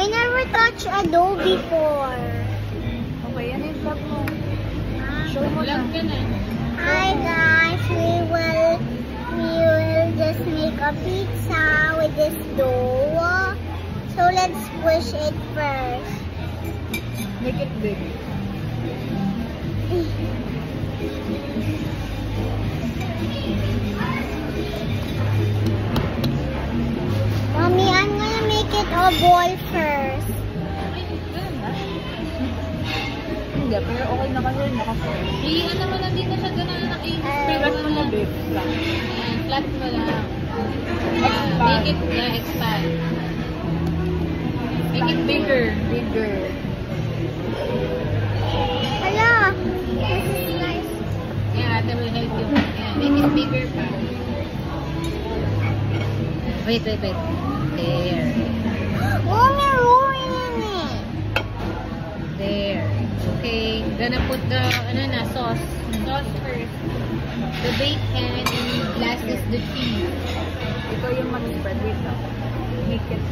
I never touched a dough before. Okay, yan yung vlog mo. Show mo Vlog ka na. Hi guys, we will just make a pizza with this dough. So let's push it first. Make it big. Mommy, I'm gonna make it a ball first. Ganun na. Hindi, pero okay na kasi naka-form. Ano mo lang, di na siya ganun na Flat mo na big. Flat. flat mo lang. Expand. Make it, expand. Make it bigger. Bigger. Hello. This is nice. Yeah, ate will help you. Yeah, make it bigger pa. Wait. There. Mommy, ruining it. There. Okay. Gonna put the, sauce. Sauce first. The bacon and last is the cheese. Ito yung mag-spread. Wait lang. Make it.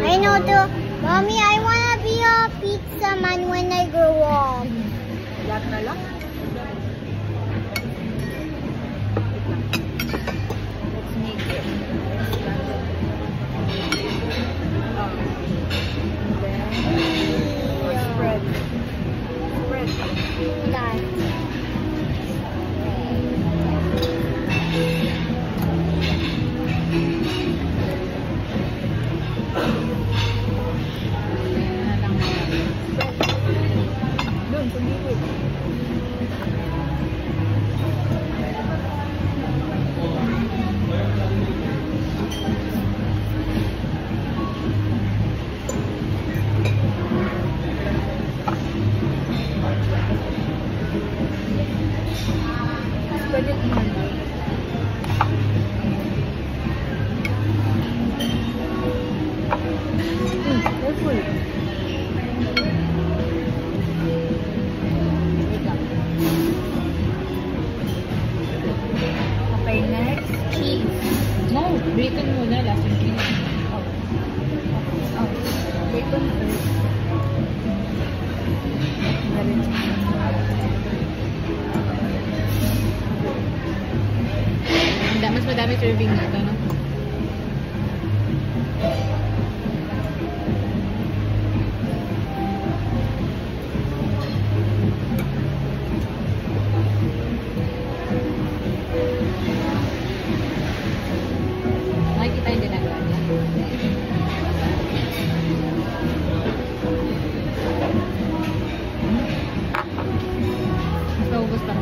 I know too. Mommy, I wanna be a pizza man when I grow up. Lahat na lang. Let's make it. Then, spread. Spread. That. Doon, sa gilid. Spread it evenly. Careful. Okay, next. Cheese. No, bacon muna. Last yung cheese. Bacon first. Mas madami serving nito, no? Makikita yung ginagawa niya. Mas maubos pa.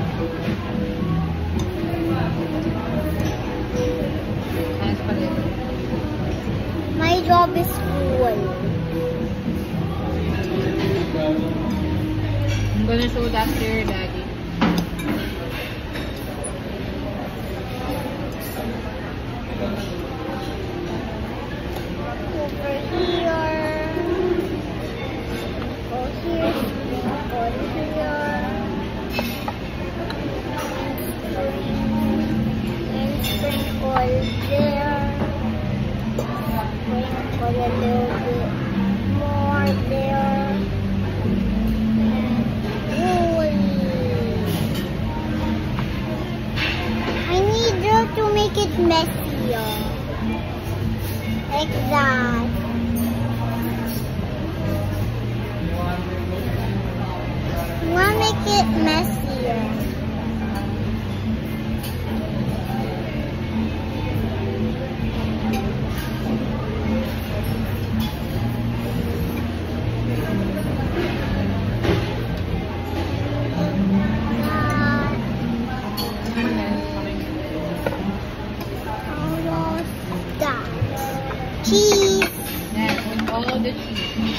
My job is cool. I'm gonna show that to your daddy. Over here. Go here. Go here. And sprinkle there. Sprinkle a little bit more there. I need to make it messier. Like that. I want to make it messier. Almost done. Cheese. Next, with all of the cheese.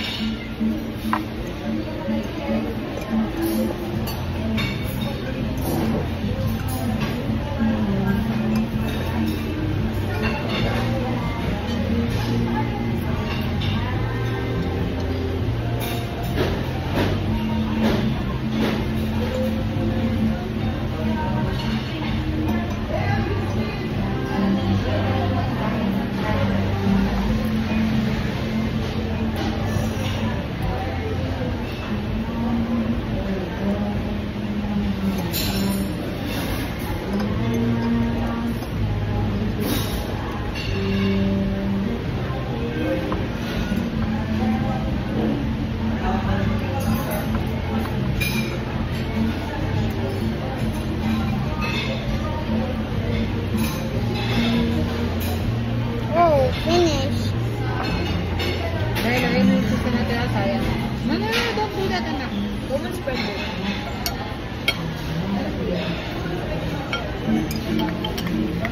lalagay mo yung cheese na natira, sayang. No, don't do that, anak. Woman spread it.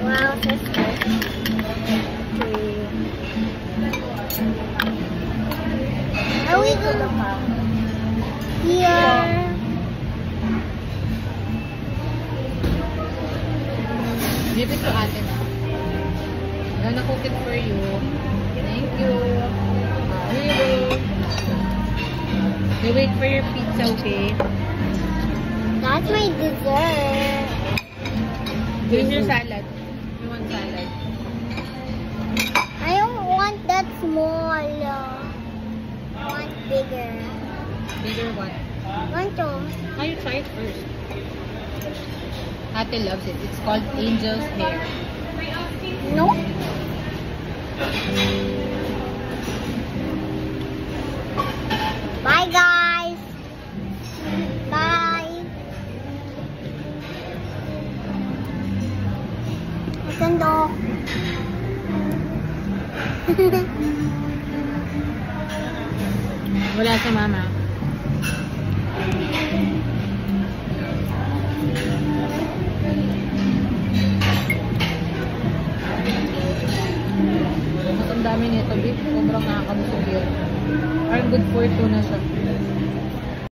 Wow, sister. Are we gonna here? Give it to ate na. I'm gonna cook it for you. Thank you. Here. You wait for your pizza, okay? That's my dessert. Here's your salad. You want salad? I don't want that small. I want bigger. Bigger one. Want to? How you try it first? Ate loves it. It's called Angel's Hair. No? Bye, guys. Bye. Maganda. Wala sa mama. Mas ang dami nito, babe. Sobrang nakakabusog yun. Parang good for two na siya.